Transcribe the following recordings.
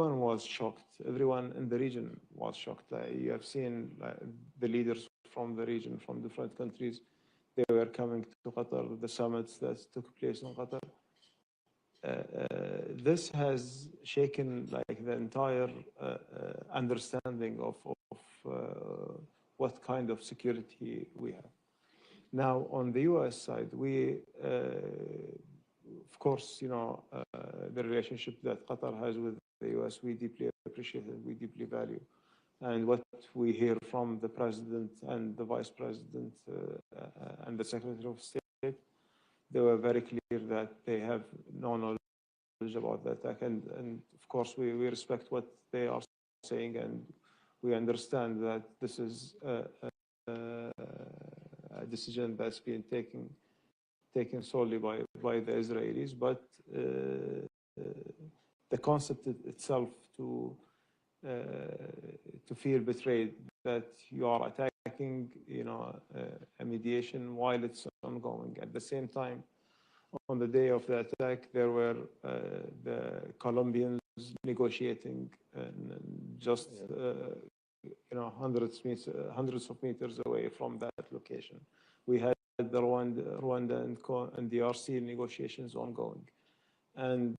everyone was shocked. Everyone in the region was shocked. You have seen the leaders from the region, from different countries, they were coming to Qatar, the summits that took place in Qatar. This has shaken the entire understanding of what kind of security we have. Now, on the U.S. side, we, of course, the relationship that Qatar has with the U.S., we deeply appreciate it, we deeply value. And what we hear from the President and the Vice President and the Secretary of State, they were very clear that they have no knowledge about the attack. And of course, we respect what they are saying, and we understand that this is a decision that's been taken solely by the Israelis. But the concept itself to feel betrayed that you are attacking, a mediation while it's ongoing. At the same time, on the day of the attack, there were the Colombians negotiating just hundreds of meters away from that location. We had the Rwanda and DRC negotiations ongoing, and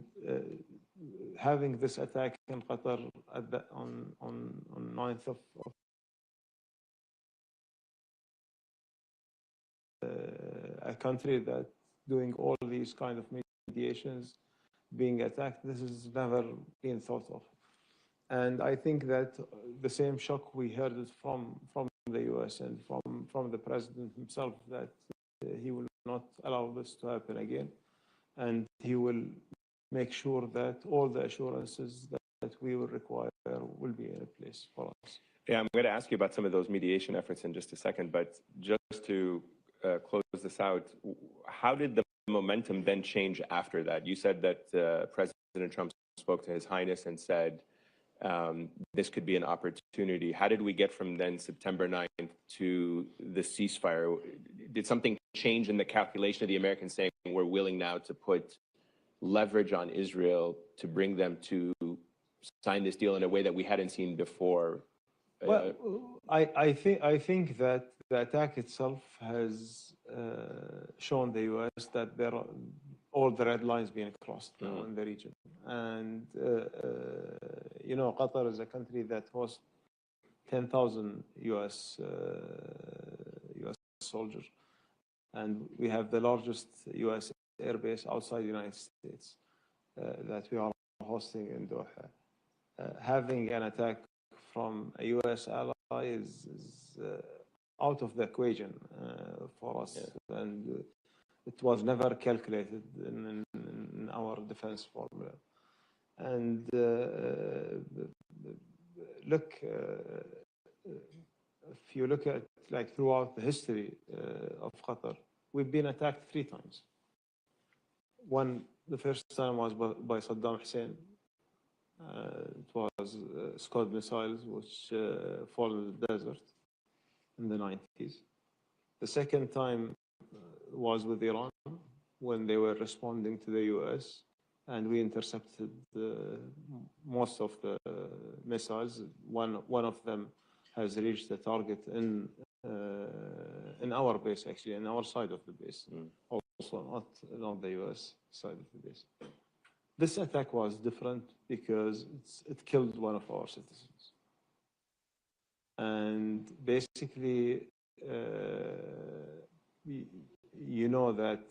having this attack in Qatar on 9th of a country that doing all these kind of mediations being attacked, this has never been thought of. And I think that the same shock we heard it from the US and from the President himself, that he will not allow this to happen again, and he will make sure that all the assurances that we will require will be in place for us. Yeah, I'm going to ask you about some of those mediation efforts in just a second, but just to close this out, how did the momentum then change after that? You said that President Trump spoke to His Highness and said this could be an opportunity. How did we get from then September 9th to the ceasefire? Did something change in the calculation of the Americans saying we're willing now to put leverage on Israel to bring them to sign this deal in a way that we hadn't seen before? Well, I think that the attack itself has shown the U.S. that there are all the red lines being crossed now in the region. And, Qatar is a country that hosts 10,000 U.S. soldiers. And we have the largest U.S. airbase outside the United States that we are hosting in Doha. Having an attack from a U.S. ally is out of the equation for us. Yeah. And it was never calculated in our defense formula. And look, if you look at throughout the history of Qatar, we've been attacked 3 times. The first time was by Saddam Hussein. It was Scud missiles which fall in the desert in the 90s. The second time was with Iran when they were responding to the US, and we intercepted most of the missiles. One of them has reached the target in our base, actually, in our side of the base, also not the US side of the base. This attack was different because it killed one of our citizens. And basically, you know that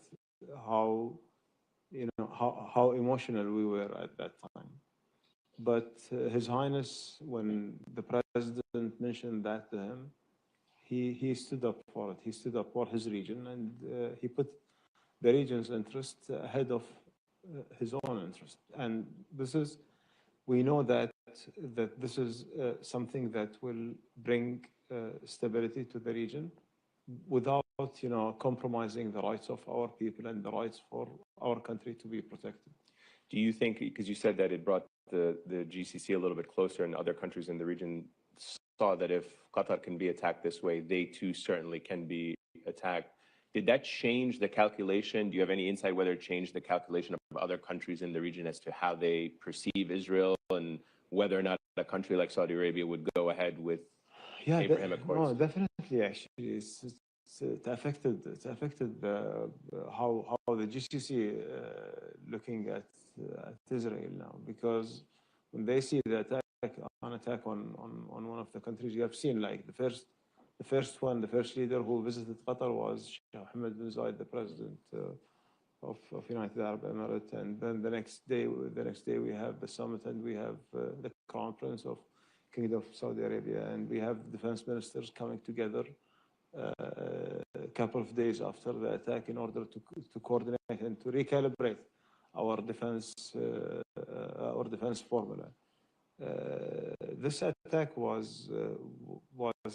how emotional we were at that time. But His Highness, when the President mentioned that to him, he stood up for it. He stood up for his region, and he put the region's interest ahead of his own interest. And we know that this is something that will bring stability to the region without compromising the rights of our people and the rights for our country to be protected. Do you think, because you said that it brought the GCC a little bit closer, and other countries in the region saw that if Qatar can be attacked this way, they too certainly can be attacked. Did that change the calculation? Do you have any insight whether it changed the calculation of other countries in the region as to how they perceive Israel and whether or not a country like Saudi Arabia would go ahead with Abraham Accords? No, definitely. Actually, it affected how the GCC looking at Israel now, because when they see the attack on one of the countries, you have seen like the first leader who visited Qatar was Sheikh Mohammed bin Zayed, the president of United Arab Emirates, and then the next day we have the summit, and we have the Crown Prince of Kingdom of Saudi Arabia, and we have defense ministers coming together a couple of days after the attack in order to coordinate and to recalibrate our defense formula. This attack was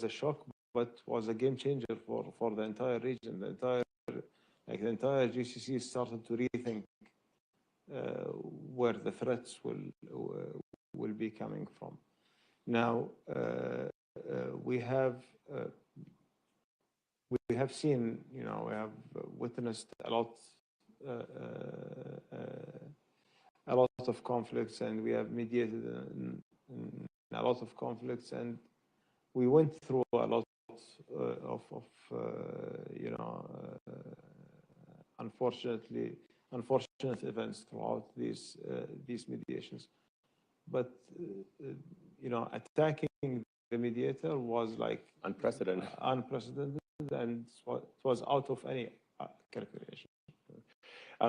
a shock, but was a game changer for the entire region. The entire GCC started to rethink where the threats will be coming from. Now we have seen, we have witnessed a lot of conflicts, and we have mediated in a lot of conflicts, and we went through a lot of unfortunate events throughout these mediations. But attacking the mediator was like unprecedented, and it was out of any calculation.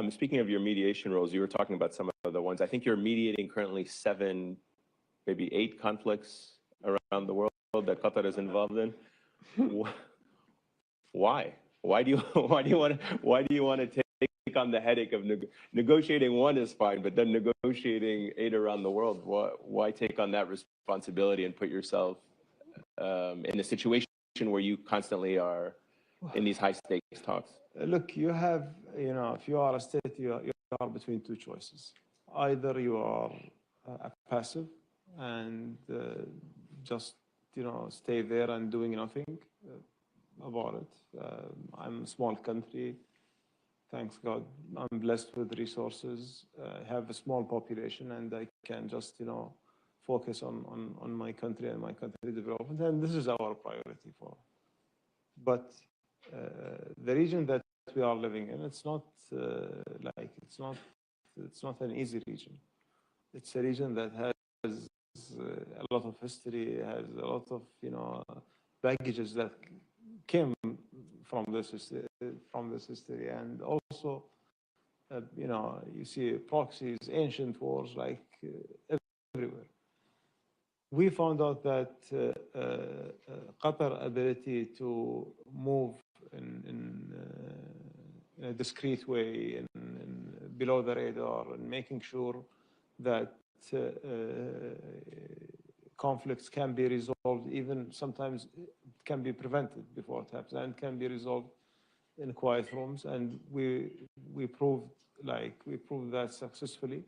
Speaking of your mediation roles, you were talking about some of the ones. I think you're mediating currently 7, maybe 8 conflicts around the world that Qatar is involved in. Why? Why do you want to take on the headache of negotiating one is fine, but then negotiating 8 around the world? Why take on that responsibility and put yourself in a situation where you constantly are in these high stakes talks? Look, you have, if you are a state, you are between 2 choices. Either you are passive and just, stay there and doing nothing about it. I'm a small country. Thanks God, I'm blessed with resources. I have a small population, and I can just, focus on my country and my country development, and this is our priority for. But the region that we are living in, it's not an easy region. It's a region that has a lot of history, has a lot of baggages that came from this history, and also you see proxies, ancient wars like everywhere. We found out that Qatar's ability to move in a discreet way and below the radar, and making sure that conflicts can be resolved, even sometimes it can be prevented before it happens, and can be resolved in quiet rooms. And we proved that successfully.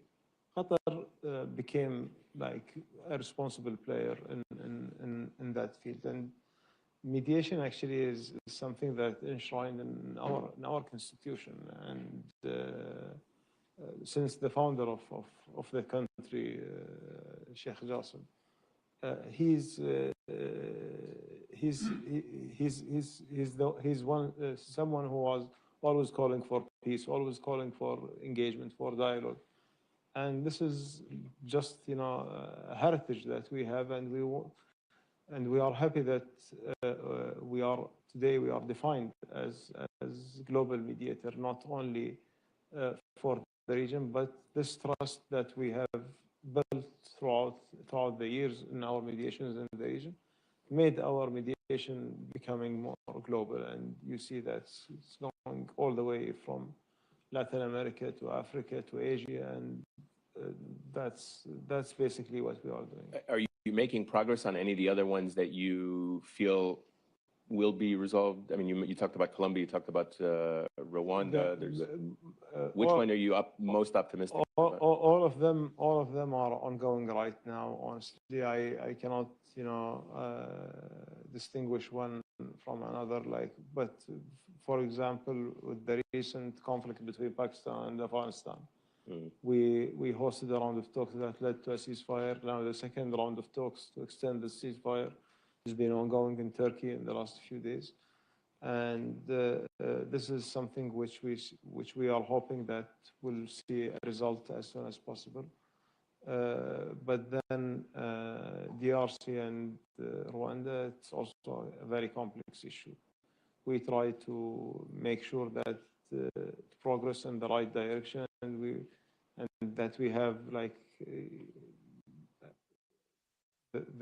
Qatar became like a responsible player in that field, and mediation actually is something that enshrined in our constitution. And since the founder of the country, Sheikh Jassim, he's someone who was always calling for peace, always calling for engagement, for dialogue. And this is just a heritage that we have, and we are happy that we are defined as global mediator, not only for the region, but this trust that we have built throughout the years in our mediations in the region made our mediation becoming more global. And you see that it's going all the way from Latin America to Africa to Asia, and that's basically what we are doing. Are you making progress on any of the other ones that you feel will be resolved? I mean, you talked about Colombia, you talked about Rwanda. Which one are you most optimistic about? All of them are ongoing right now. Honestly, I cannot distinguish one from another. But for example, with the recent conflict between Pakistan and Afghanistan, We hosted a round of talks that led to a ceasefire. Now the second round of talks to extend the ceasefire has been ongoing in Turkey in the last few days. And this is something which we are hoping that will see a result as soon as possible. But then DRC and Rwanda, it's also a very complex issue. We try to make sure that progress in the right direction, and that we have like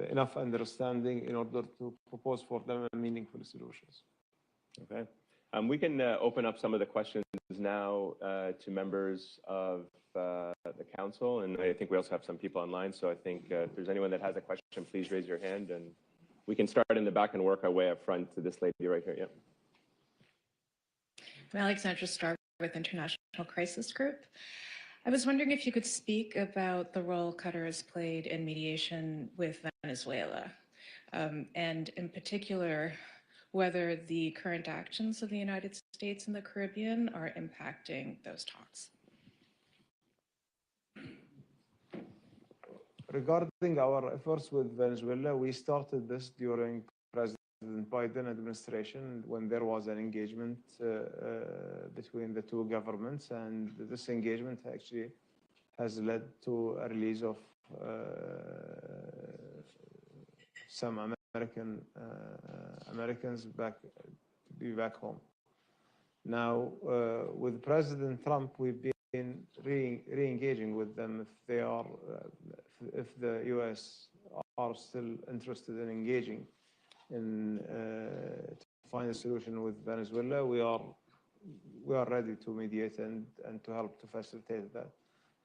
enough understanding in order to propose for them meaningful solutions. Okay. We can open up some of the questions now to members of the council, and I think we also have some people online. So I think if there's anyone that has a question, please raise your hand, and we can start in the back and work our way up front to this lady right here. Yeah. I'm Alexandra Starr with International Crisis Group. I was wondering if you could speak about the role Qatar has played in mediation with Venezuela, and in particular, whether the current actions of the United States in the Caribbean are impacting those talks. Regarding our efforts with Venezuela, we started this during President Biden administration when there was an engagement between the two governments, and this engagement actually has led to a release of some Americans back home. Now, with President Trump, we've been re-engaging with them if the U.S. are still interested in engaging in to find a solution with Venezuela. We are ready to mediate and to help to facilitate that.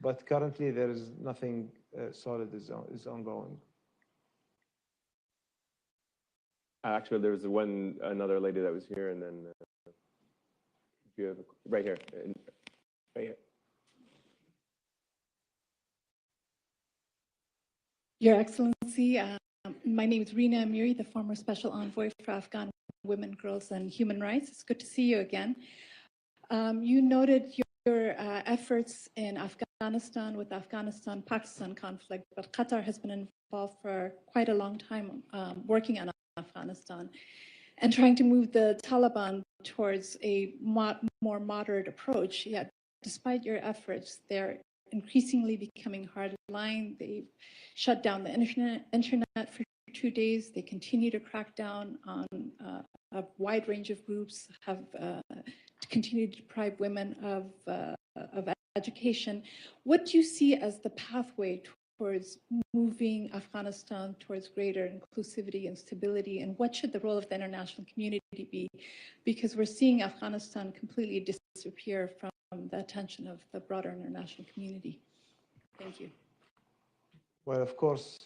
But currently, there is nothing solid is ongoing. Actually, there was another lady that was here, and then you have right here, right here. Your Excellency, my name is Rina Amiri, the former Special Envoy for Afghan Women, Girls, and Human Rights. It's good to see you again. You noted your efforts in Afghanistan with the Afghanistan-Pakistan conflict, but Qatar has been involved for quite a long time working on Afghanistan and trying to move the Taliban towards a more moderate approach. Yet, despite your efforts, they're increasingly becoming hardline. They've shut down the internet for 2 days. They continue to crack down on a wide range of groups, have continued to deprive women of education. What do you see as the pathway towards moving Afghanistan towards greater inclusivity and stability, and what should the role of the international community be? Because we're seeing Afghanistan completely disappear from the attention of the broader international community. Thank you. Well, of course,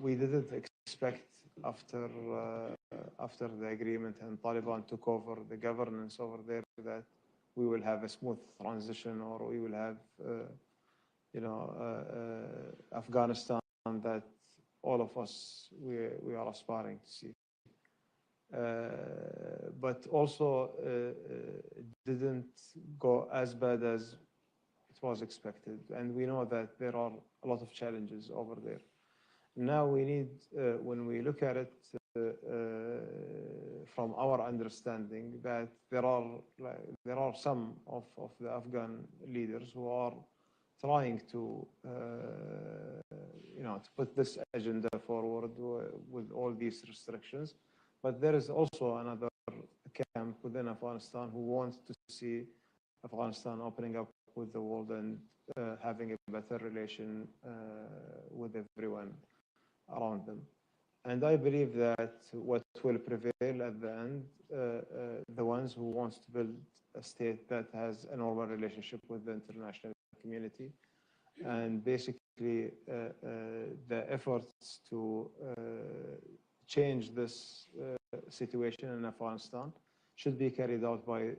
we didn't expect after the agreement and Taliban took over the governance over there that we will have a smooth transition, or we will have Afghanistan that all of us we are aspiring to see. But also it didn't go as bad as it was expected, and we know that there are a lot of challenges over there. Now we need, when we look at it from our understanding, that there are some of the Afghan leaders who are trying to to put this agenda forward with all these restrictions. But there is also another camp within Afghanistan who wants to see Afghanistan opening up with the world and having a better relation with everyone around them. And I believe that what will prevail at the end, the ones who wants to build a state that has a normal relationship with the international community, and basically the efforts to change this situation in Afghanistan should be carried out by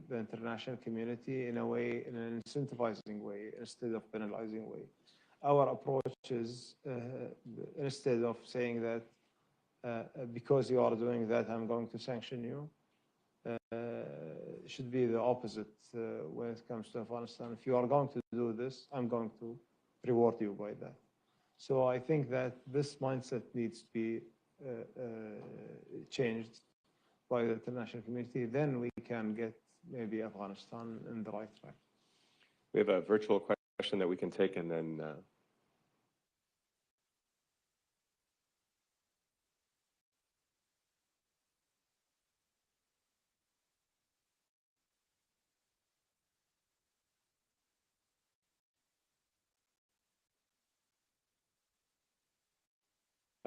the international community in a way, in an incentivizing way, instead of penalizing way. Our approach is instead of saying that because you are doing that, I'm going to sanction you, should be the opposite when it comes to Afghanistan. If you are going to do this, I'm going to reward you by that. So I think that this mindset needs to be changed by the international community. Then we can get maybe Afghanistan in the right track. We have a virtual question that we can take, and then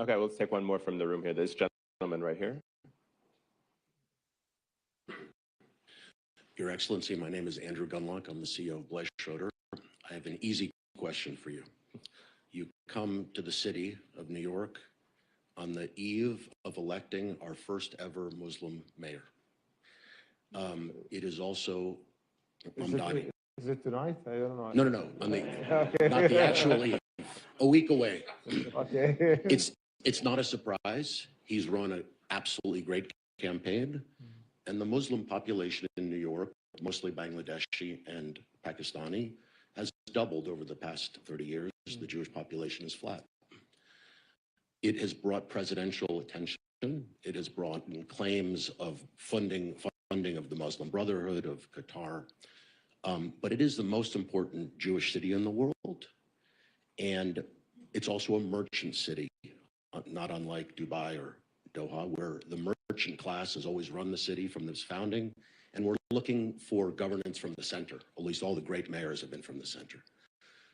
okay, let's take one more from the room here. This gentleman right here. Your Excellency, my name is Andrew Gunlock. I'm the CEO of Bless Schroeder. I have an easy question for you. You come to the city of New York on the eve of electing our first ever Muslim mayor. It is also Ramadan. Is it tonight? I don't know. No. On the, okay. not the actual eve. A week away. Okay. It's not a surprise. He's run an absolutely great campaign. And the Muslim population in New York, mostly Bangladeshi and Pakistani, has doubled over the past 30 years. The Jewish population is flat. It has brought presidential attention. It has brought in claims of funding of the Muslim Brotherhood, of Qatar. But it is the most important Jewish city in the world. And it's also a merchant city, not unlike Dubai or Doha, where the merchant class has always run the city from its founding, and we're looking for governance from the center. At least all the great mayors have been from the center.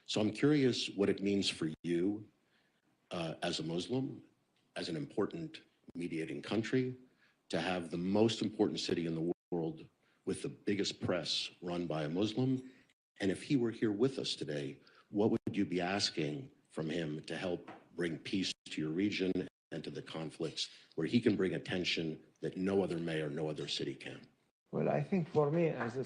So I'm curious what it means for you as a Muslim, as an important mediating country, to have the most important city in the world with the biggest press run by a Muslim. And if he were here with us today, what would you be asking from him to help bring peace to your region and to the conflicts where he can bring attention that no other mayor, no other city can? Well, I think for me as a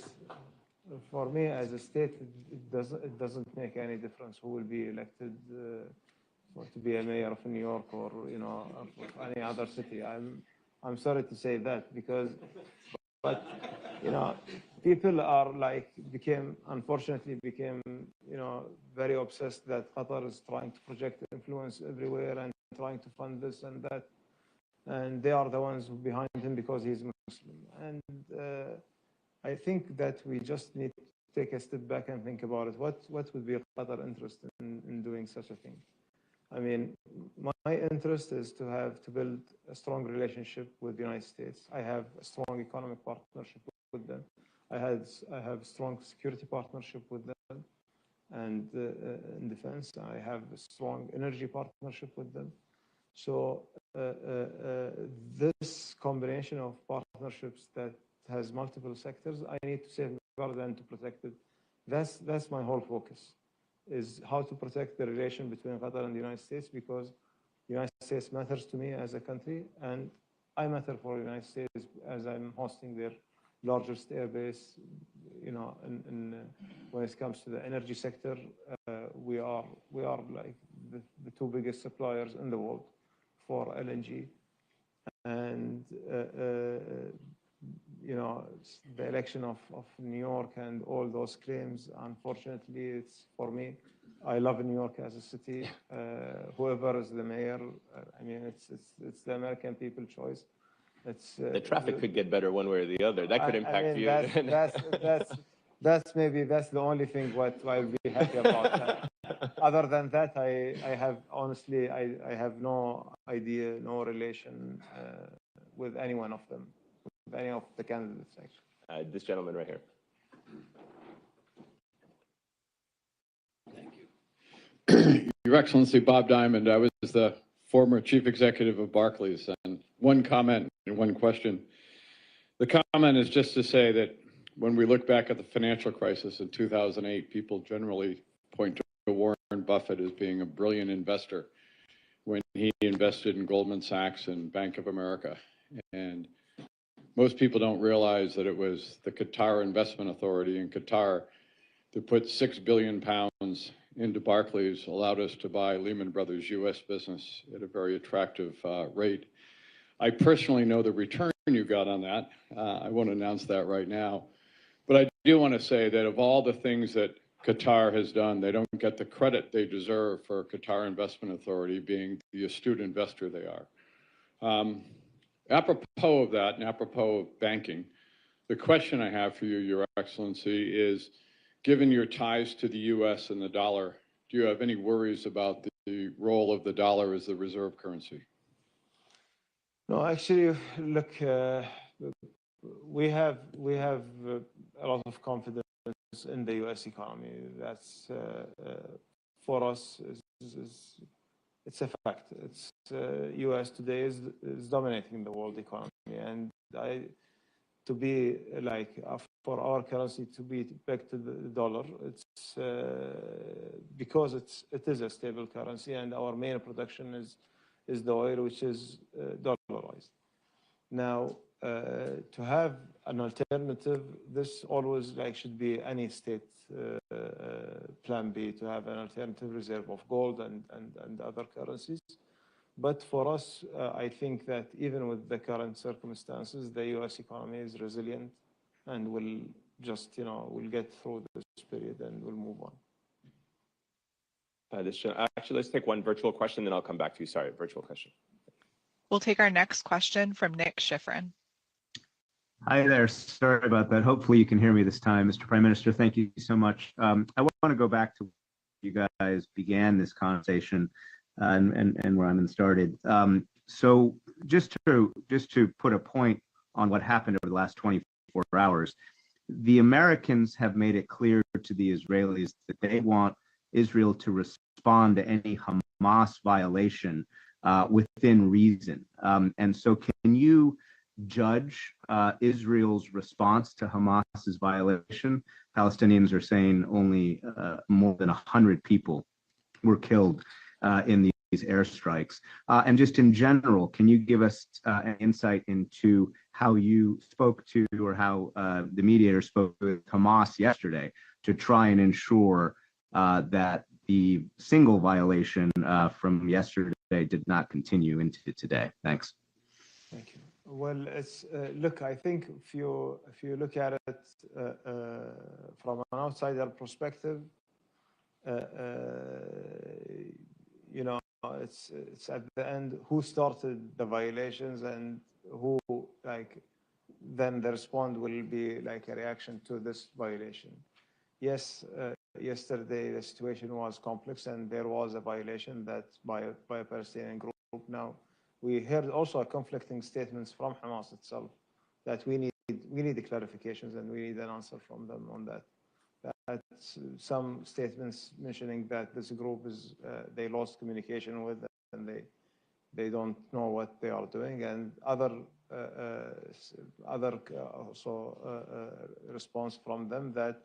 state, it doesn't make any difference who will be elected to be a mayor of New York or of any other city. I'm sorry to say that but people are unfortunately became very obsessed that Qatar is trying to project influence everywhere and trying to fund this and that, and they are the ones behind him because he's Muslim. And I think that we just need to take a step back and think about it. What would be Qatar's interest in doing such a thing? I mean, my interest is to build a strong relationship with the United States. I have a strong economic partnership with them. I have a strong security partnership with them, and in defense, I have a strong energy partnership with them. So this combination of partnerships that has multiple sectors, I need to safeguard and to protect it. That's my whole focus, is how to protect the relation between Qatar and the United States, because the United States matters to me as a country, and I matter for the United States as I'm hosting their largest airbase. When it comes to the energy sector, we are like the two biggest suppliers in the world for LNG, and the election of New York and all those claims, unfortunately, it's for me. I love New York as a city. Whoever is the mayor, I mean, it's the American people choice. The traffic could get better one way or the other. That could impact you. That's the only thing what I'll be happy about. Other than that, I have no idea, no relation with any one of them, with any of the candidates, actually. This gentleman right here. Thank you. Your Excellency, Bob Diamond, I was the former chief executive of Barclays, and one comment and one question. The comment is just to say that when we look back at the financial crisis in 2008, people generally point to Warren Buffett as being a brilliant investor when he invested in Goldman Sachs and Bank of America. And most people don't realize that it was the Qatar Investment Authority in Qatar that put £6 billion into Barclays, allowed us to buy Lehman Brothers US business at a very attractive rate. I personally know the returns you got on that. I won't announce that right now. But I do want to say that of all the things that Qatar has done, they don't get the credit they deserve for Qatar Investment Authority being the astute investor they are. Apropos of that and apropos of banking, the question I have for you, Your Excellency, is given your ties to the U.S. and the dollar, do you have any worries about the role of the dollar as the reserve currency? No, actually, look, we have a lot of confidence in the U.S. economy. That's for us it's a fact. It's U.S. today is dominating the world economy, and to be like for our currency to be pegged to the dollar, it's because it is a stable currency, and our main production is the oil, which is dollarized. Now, to have an alternative, this always should be any state plan B, to have an alternative reserve of gold and other currencies. But for us, I think that even with the current circumstances, the U.S. economy is resilient and will just, we'll get through this period and we'll move on. Actually, let's take one virtual question, then I'll come back to you. Sorry, virtual question. We'll take our next question from Nick Schifrin. Hi there. Sorry about that. Hopefully you can hear me this time. Mr. Prime Minister, thank you so much. I want to go back to where you guys began this conversation and where I'm started. So just to put a point on what happened over the last 24 hours, the Americans have made it clear to the Israelis that they want Israel to respond to any Hamas violation within reason. And so can you judge Israel's response to Hamas's violation? Palestinians are saying only more than 100 people were killed in these airstrikes. And just in general, can you give us an insight into how you spoke to, or how the mediator spoke with Hamas yesterday to try and ensure that the single violation from yesterday did not continue into today? Thanks. Thank you. Well, it's look, I think if you look at it from an outsider perspective, it's at the end who started the violations and who then the response will be like a reaction to this violation. Yes, yesterday the situation was complex and there was a violation that by a Palestinian group. Now, we heard also conflicting statements from Hamas itself that we need the clarifications and we need an answer from them on that. That's some statements mentioning that this group is they lost communication with and they don't know what they are doing, and other response from them that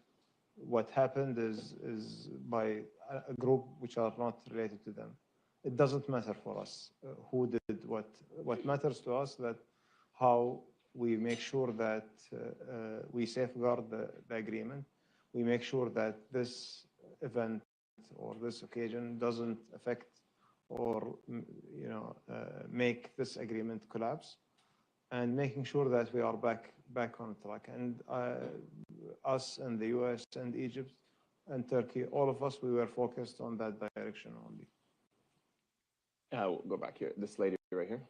what happened is by a group which are not related to them. It doesn't matter for us who did what. What matters to us that how we make sure that we safeguard the agreement. We make sure that this event or this occasion doesn't affect or make this agreement collapse, and making sure that we are back on track. And us and the U.S. and Egypt and Turkey, all of us, we were focused on that direction only. We'll go back here. This lady right here.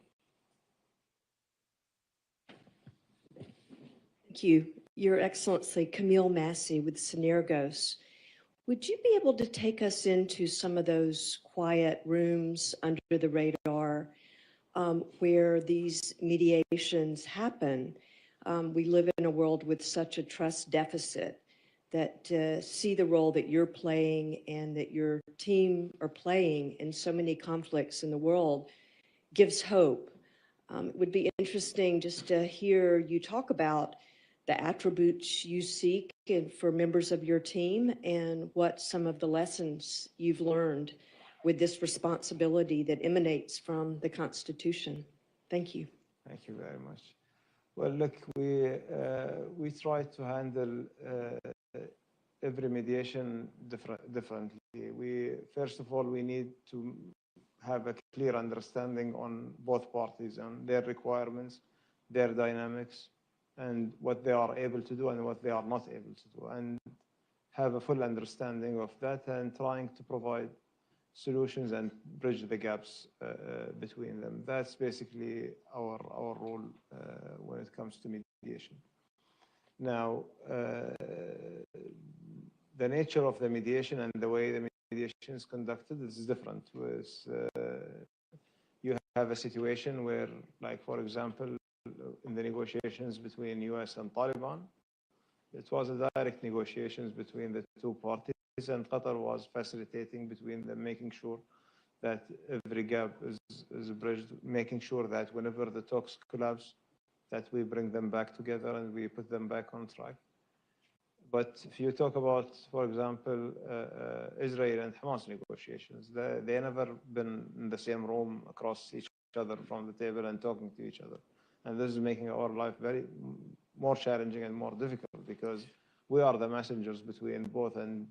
Thank you. Your Excellency, Camille Massey with Synergos. Would you be able to take us into some of those quiet rooms under the radar where these mediations happen? We live in a world with such a trust deficit that see the role that you're playing and that your team are playing in so many conflicts in the world gives hope. It would be interesting just to hear you talk about the attributes you seek for members of your team and what some of the lessons you've learned with this responsibility that emanates from the Constitution. Thank you. Thank you very much. Well, look, we try to handle every mediation differently. First of all, we need to have a clear understanding on both parties and their requirements their dynamics and what they are able to do and what they are not able to do, and have a full understanding of that and trying to provide solutions and bridge the gaps between them. That's basically our role when it comes to mediation. Now, the nature of the mediation and the way the mediation is conducted is different. You have a situation where, like, for example, in the negotiations between US and Taliban, it was a direct negotiations between the two parties, and Qatar was facilitating between them, making sure that every gap is bridged, making sure that whenever the talks collapse, that we bring them back together and we put them back on track. But if you talk about, for example, Israel and Hamas negotiations, they never been in the same room across each other from the table and talking to each other. And this is making our life more challenging and more difficult, because we are the messengers between both, and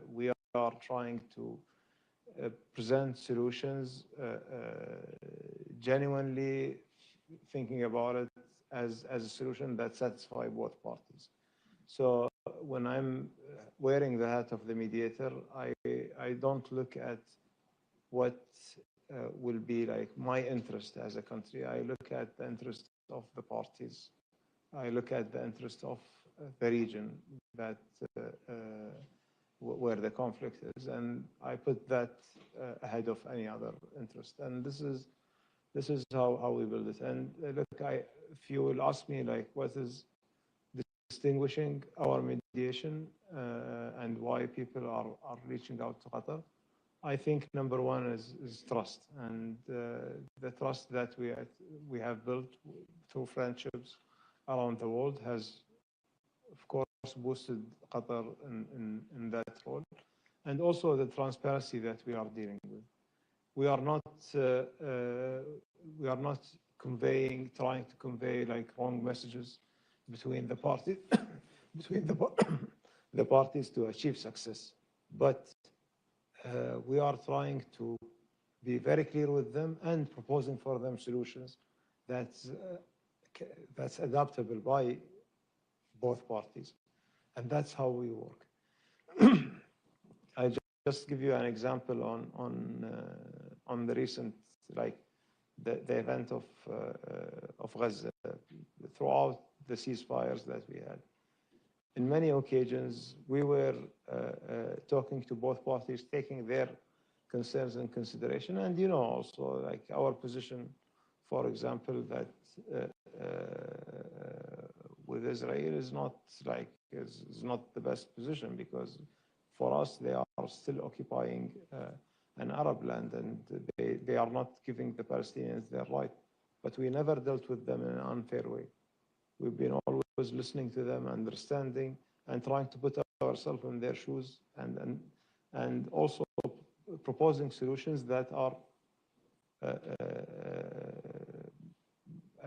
we are trying to present solutions genuinely thinking about it as a solution that satisfies both parties. So when I'm wearing the hat of the mediator, I don't look at what will be like my interest as a country. I look at the interest of the parties. I look at the interest of the region that where the conflict is, and I put that ahead of any other interest. And this is how we build it. And look, if you will ask me, like, what is distinguishing our mediation and why people are reaching out to Qatar, I think number one is trust, and the trust that we have built through friendships around the world has, of course, boosted Qatar in that role, and also the transparency that we are dealing with. We are not trying to convey like wrong messages between the parties the parties to achieve success, but we are trying to be very clear with them and proposing for them solutions that's adaptable by both parties, and that's how we work. I just give you an example on the recent, like the event of Gaza. Throughout the ceasefires that we had, in many occasions we were talking to both parties, taking their concerns in consideration, and also like our position, for example, that with Israel is not the best position, because for us they are still occupying an Arab land, and they are not giving the Palestinians their right. But we never dealt with them in an unfair way. We've been always listening to them, understanding, and trying to put ourselves in their shoes, and also proposing solutions that are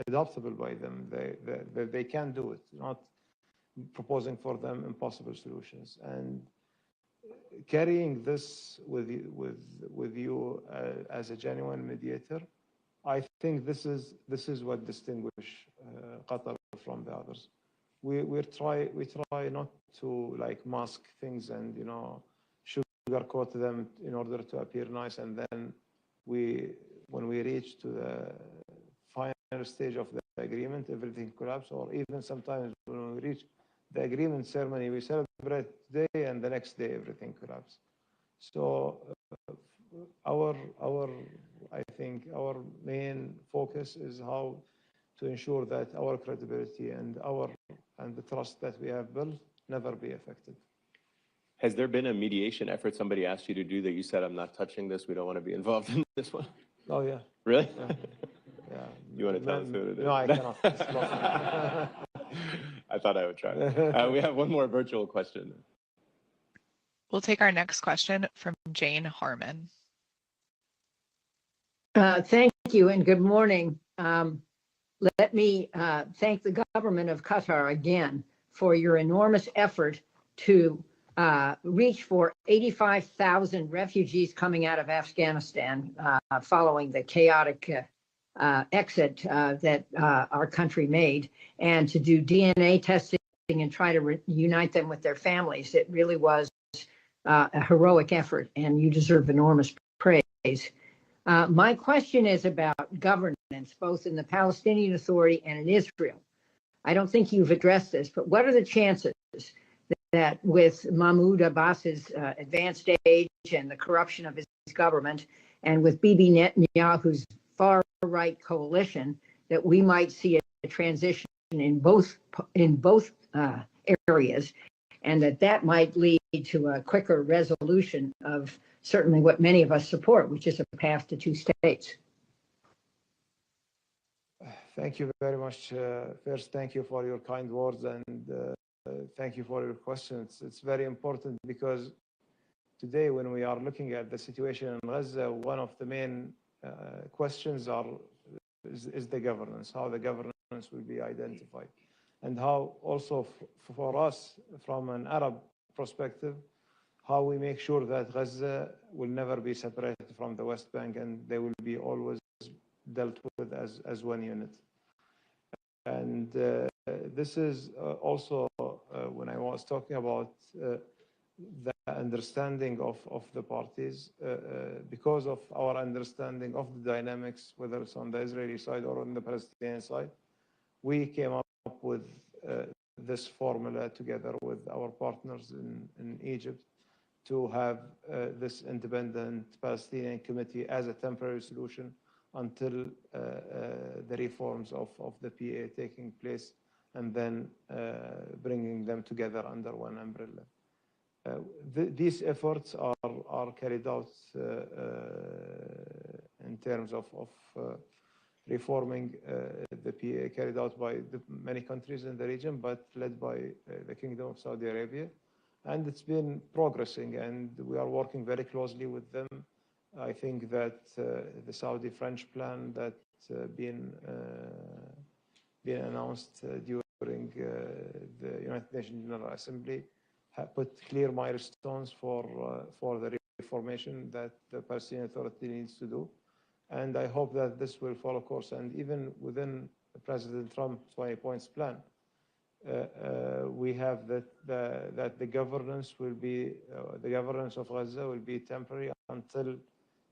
adoptable by them. They can do it, not proposing for them impossible solutions. And carrying this with you as a genuine mediator, I think this is what distinguishes Qatar from the others. We try not to like mask things and sugarcoat them in order to appear nice, and then when we reach to the final stage of the agreement, everything collapses. Or even sometimes when we reach the agreement ceremony, we celebrate today, and the next day everything collapses. So I think our main focus is how to ensure that our credibility and the trust that we have built never be affected. Has there been a mediation effort somebody asked you to do that you said, I'm not touching this, we don't want to be involved in this one? Oh, yeah. Really? Yeah. You want to tell us who it is? No, I cannot. I thought I would try. We have one more virtual question. We'll take our next question from Jane Harmon. Thank you and good morning. Let me thank the government of Qatar again for your enormous effort to reach for 85,000 refugees coming out of Afghanistan following the chaotic exit that our country made, and to do DNA testing and try to reunite them with their families. It really was a heroic effort, and you deserve enormous praise. My question is about governance, both in the Palestinian Authority and in Israel. I don't think you've addressed this, but what are the chances that with Mahmoud Abbas's advanced age and the corruption of his government, and with Bibi Netanyahu's far-right coalition, that we might see a transition in both areas, and that might lead to a quicker resolution of certainly what many of us support, which is a path to two states? Thank you very much. First, thank you for your kind words, and thank you for your questions. It's very important because today, when we are looking at the situation in Gaza, one of the main questions is the governance, how the governance will be identified, and how also for us, from an Arab perspective, how we make sure that Gaza will never be separated from the West Bank, and they will be always dealt with as one unit. And this is also when I was talking about the understanding of the parties, because of our understanding of the dynamics, whether it's on the Israeli side or on the Palestinian side, we came up with this formula together with our partners in Egypt to have this independent Palestinian committee as a temporary solution until the reforms of the PA taking place, and then bringing them together under one umbrella. These efforts are carried out in terms of reforming the PA, carried out by many countries in the region, but led by the Kingdom of Saudi Arabia. And it's been progressing, and we are working very closely with them. I think that the Saudi-French plan that's been announced during the United Nations General Assembly put clear milestones for the reformation that the Palestinian Authority needs to do. And I hope that this will follow course. And even within President Trump's 20 points plan, we have that the governance will be, the governance of Gaza will be temporary until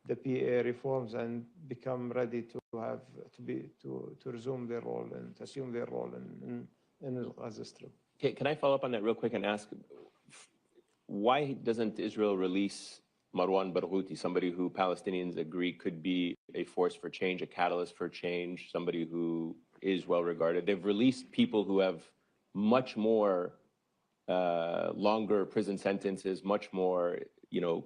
the PA reforms and become ready to resume their role and to assume their role in the Gaza Strip. Okay, can I follow up on that real quick and ask, why doesn't Israel release Marwan Barghouti, somebody who Palestinians agree could be a force for change, a catalyst for change, somebody who is well regarded? They've released people who have much more longer prison sentences, much more,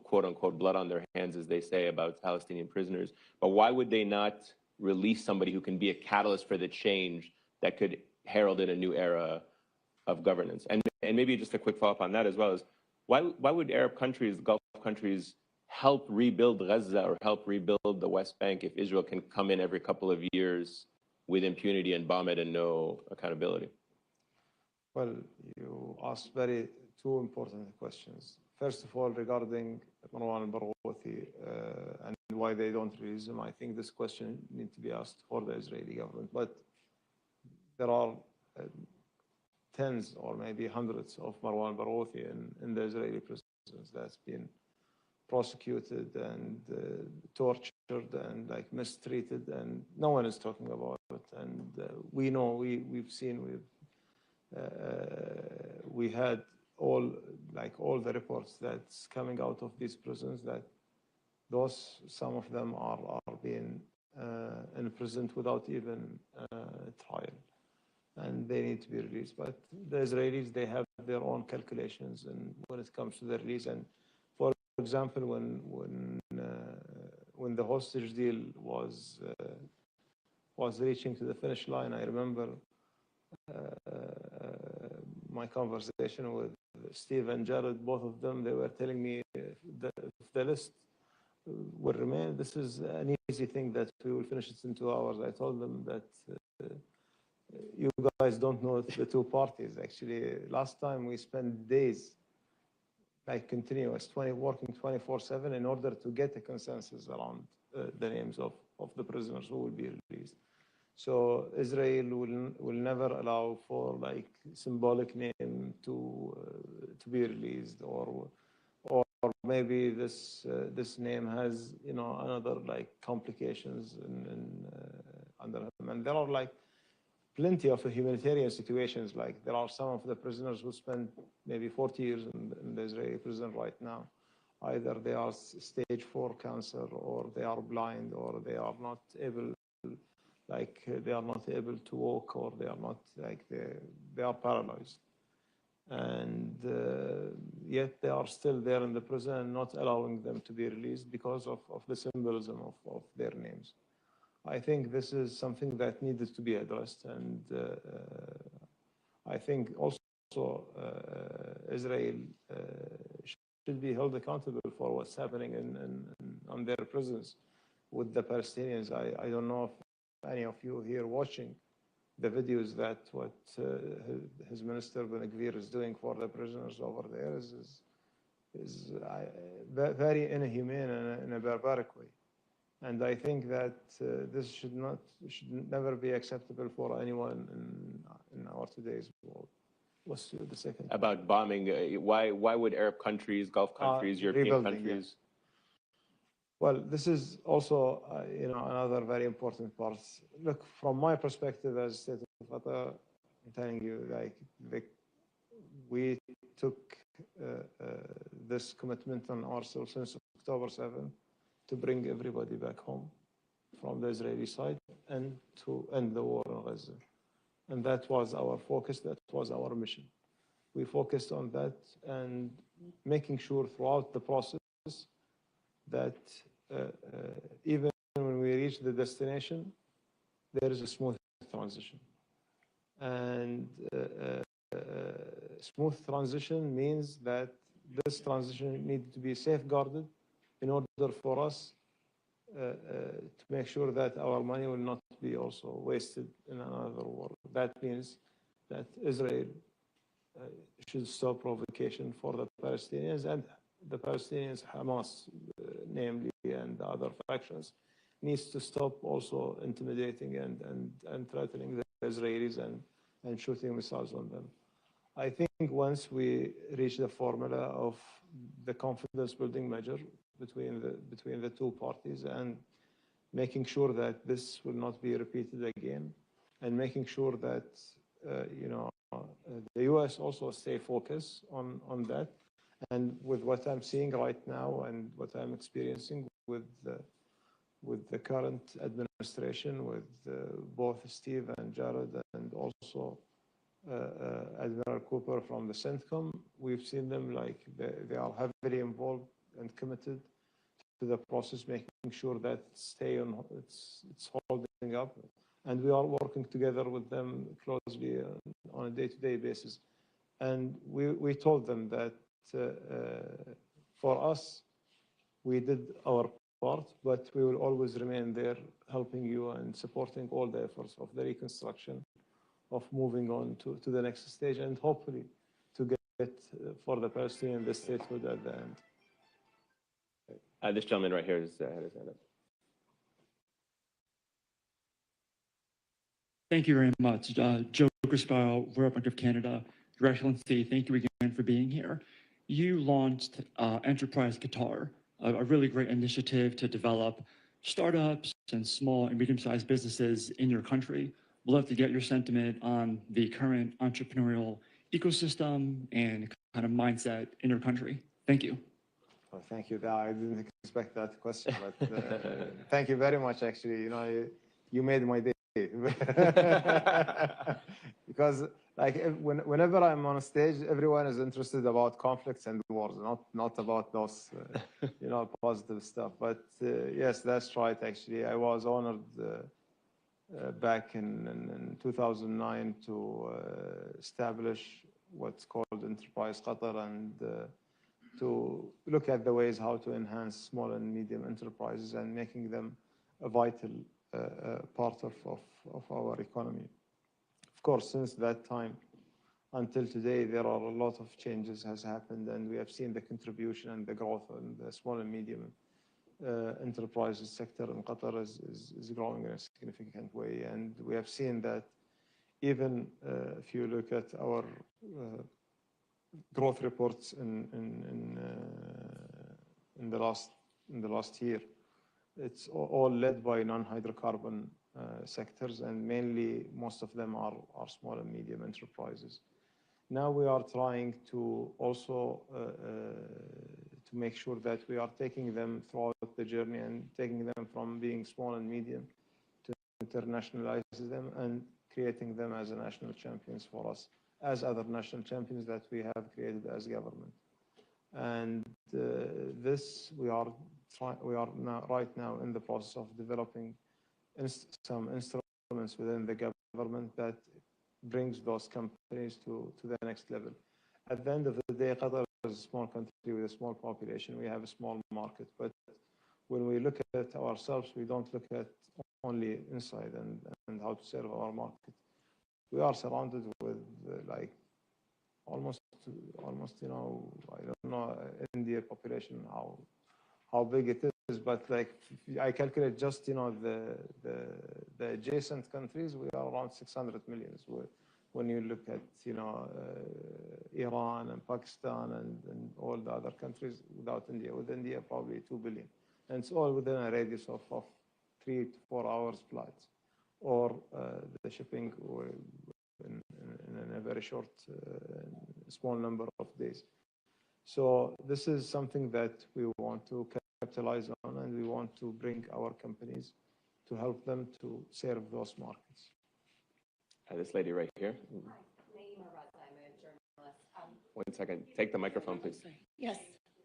quote unquote, blood on their hands, as they say about Palestinian prisoners. But why would they not release somebody who can be a catalyst for the change that could herald in a new era of governance? And maybe just a quick follow-up on that as well is, why would Arab countries, Gulf countries, help rebuild Gaza or help rebuild the West Bank if Israel can come in every couple of years with impunity and bomb it and no accountability? Well, you asked two important questions. First of all, regarding Marwan Barghouti and why they don't release him, I think this question needs to be asked for the Israeli government. But there are tens or maybe hundreds of Marwan Barghouti in the Israeli prisons that's been prosecuted and tortured and mistreated, and no one is talking about it. And we know, we've seen, we had all the reports that's coming out of these prisons that some of them are being imprisoned without even trial, and they need to be released. But the Israelis, they have their own calculations and when it comes to the release. And for example, when the hostage deal was reaching to the finish line, I remember my conversation with Steve and Jared, both of them, they were telling me that if the list will remain, this is an easy thing that we will finish it in 2 hours. I told them that you guys don't know the two parties. Actually, last time we spent days, continuous, working 24/7 in order to get a consensus around the names of of the prisoners who will be released. So Israel will never allow for like symbolic name to be released, or maybe this name has another like complications under him. And there are like plenty of humanitarian situations. Like there are some of the prisoners who spend maybe 40 years in the Israeli prison right now. Either they are stage 4 cancer, or they are blind, or they are not able, they are not able to walk, or they are not they are paralyzed. And yet they are still there in the prison and not allowing them to be released because of the symbolism of their names. I think this is something that needed to be addressed, and I think also Israel should be held accountable for what's happening on their prisons with the Palestinians. I don't know if any of you here watching the videos that what his minister Ben Gvir is doing for the prisoners over there is very inhumane and in a barbaric way. And I think that this should never be acceptable for anyone in our today's world. What's the second? About bombing, why would Arab countries, Gulf countries, European countries? Yeah. Well, this is also another very important part. Look, from my perspective as state of Qatar, I'm telling you, we took this commitment on ourselves since October 7th to bring everybody back home from the Israeli side and to end the war in Gaza. And that was our focus, that was our mission. We focused on that and making sure throughout the process that even when we reach the destination, there is a smooth transition. And smooth transition means that this transition needs to be safeguarded in order for us to make sure that our money will not be also wasted in another war. That means that Israel should stop provocation for the Palestinians, and the Palestinians, Hamas, namely, and the other factions, needs to stop also intimidating and threatening the Israelis and shooting missiles on them. I think once we reach the formula of the confidence building measure between the two parties, and making sure that this will not be repeated again, and making sure that the U.S. also stay focused on that. And with what I'm seeing right now and what I'm experiencing with the current administration, with both Steve and Jared, and also Admiral Cooper from the CENTCOM, we've seen them they are heavily involved and committed to the process, making sure that it's holding up. And we are working together with them closely on a day-to-day basis. And we told them that for us, we did our part, but we will always remain there helping you and supporting all the efforts of the reconstruction, of moving on to the next stage, and hopefully to get for the Palestinian the statehood at the end. This gentleman right here has his hand up. Thank you very much. Joe Crispell, Republic of Canada. Your Excellency, thank you again for being here. You launched Enterprise Qatar, a really great initiative to develop startups and small and medium-sized businesses in your country. We'd love to get your sentiment on the current entrepreneurial ecosystem and kind of mindset in your country. Thank you. Well, thank you. I didn't expect that question, but thank you very much, actually. You made my day. Because whenever I'm on stage, everyone is interested about conflicts and wars, not about those positive stuff. But yes, that's right. Actually, I was honored back in 2009 to establish what's called Enterprise Qatar, and to look at the ways how to enhance small and medium enterprises and making them a vital part of our economy. Of course, since that time until today, there are a lot of changes has happened, and we have seen the contribution and the growth in the small and medium enterprises sector in Qatar is growing in a significant way. And we have seen that even if you look at our growth reports in the last year, it's all led by non-hydrocarbon sectors, and mainly most of them are small and medium enterprises. Now we are trying to also to make sure that we are taking them throughout the journey and taking them from being small and medium to internationalize them and creating them as national champions for us, as other national champions that we have created as government. And this we are right now in the process of developing some instruments within the government that brings those companies to the next level. At the end of the day, Qatar is a small country with a small population. We have a small market, but when we look at ourselves, we don't look at only inside and how to serve our market. We are surrounded with like almost I don't know India population how big it is, but like I calculate just the adjacent countries, we are around 600 million. When you look at Iran and Pakistan and all the other countries without India, with India probably 2 billion, and it's all within a radius of 3 to 4 hours flights, or the shipping in a very short, small number of days. So this is something that we want to capitalize on, and we want to bring our companies to help them to serve those markets. This lady right here. Hi, Naima Raza, I'm a journalist. 1 second, take the microphone, please. Yes,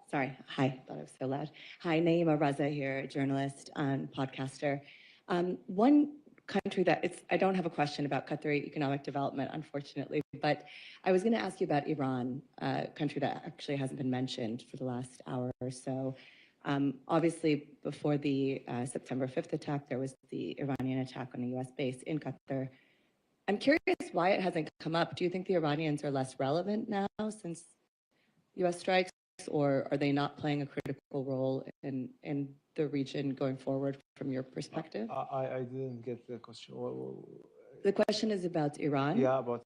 sorry. Hi, thought I was so loud. Hi, Naima Raza here, journalist and podcaster. One country I don't have a question about Qatari economic development, unfortunately, but I was going to ask you about Iran, a country that actually hasn't been mentioned for the last hour or so. Obviously, before the September 5th attack, there was the Iranian attack on a U.S. base in Qatar. I'm curious why it hasn't come up. Do you think the Iranians are less relevant now since U.S. strikes, or are they not playing a critical role in the region going forward from your perspective? I didn't get the question. The question is about Iran. Yeah, about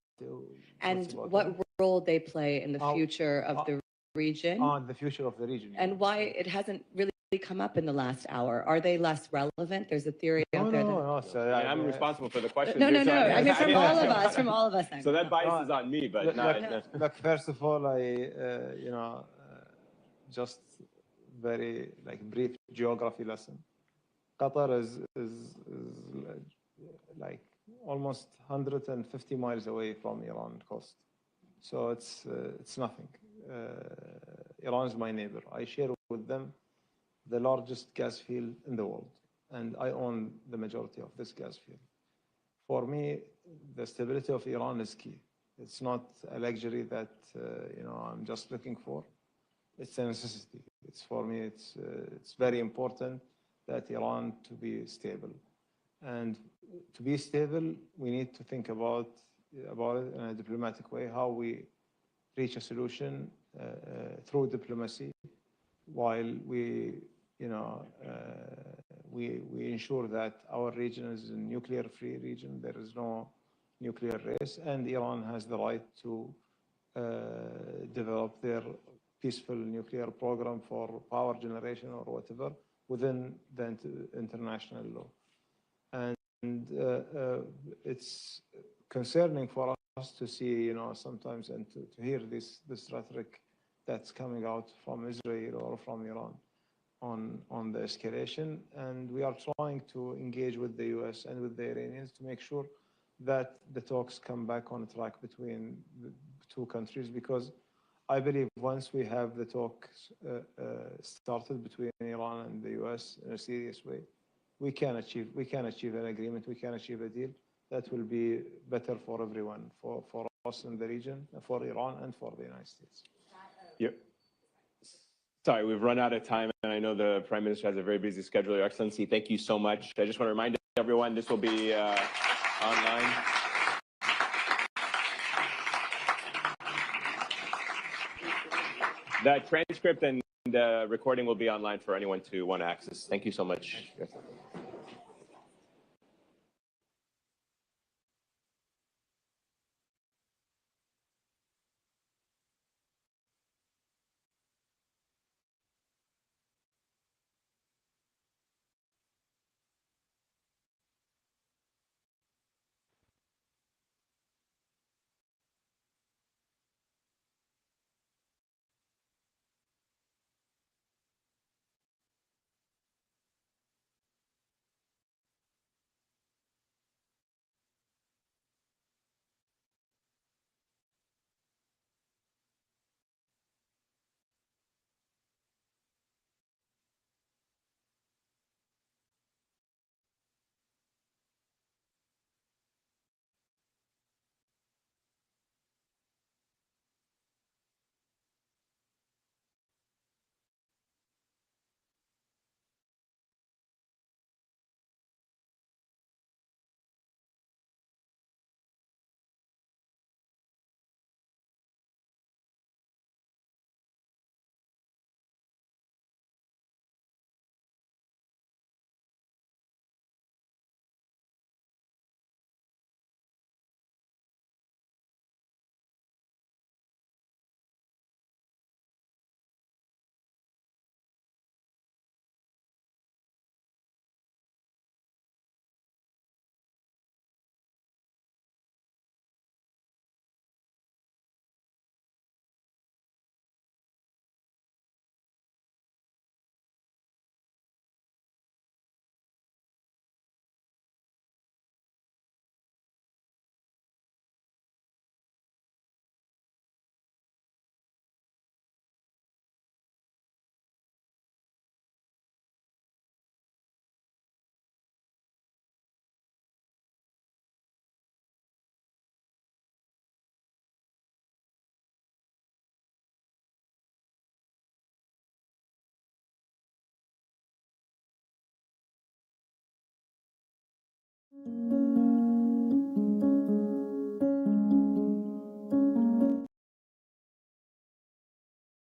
and what role they play in the future of the region. The future of the region. And why it hasn't really come up in the last hour. Are they less relevant? There's a theory out there. No, I'm responsible for the question. No. I mean, from all of us. So that bias is on me, but Look, first of all, just very brief geography lesson. Qatar is like almost 150 miles away from Iran coast, so it's nothing. Iran is my neighbor. I share with them the largest gas field in the world, and I own the majority of this gas field. For me, the stability of Iran is key. It's not a luxury that I'm just looking for. It's a necessity. For me, it's very important that Iran to be stable, and to be stable, we need to think about it in a diplomatic way, how we reach a solution through diplomacy, while we ensure that our region is a nuclear-free region. There is no nuclear race, and Iran has the right to develop their peaceful nuclear program for power generation or whatever within the international law. And it's concerning for us to see, sometimes, and to hear this rhetoric that's coming out from Israel or from Iran on the escalation. And we are trying to engage with the US and with the Iranians to make sure that the talks come back on track between the two countries, because I believe once we have the talks started between Iran and the US in a serious way, we can achieve an agreement, we can achieve a deal that will be better for everyone, for us in the region, for Iran, and for the United States. Yep. Sorry, we've run out of time, and I know the Prime Minister has a very busy schedule. Your Excellency, thank you so much. I just want to remind everyone this will be online. The transcript and recording will be online for anyone to want to access. Thank you so much.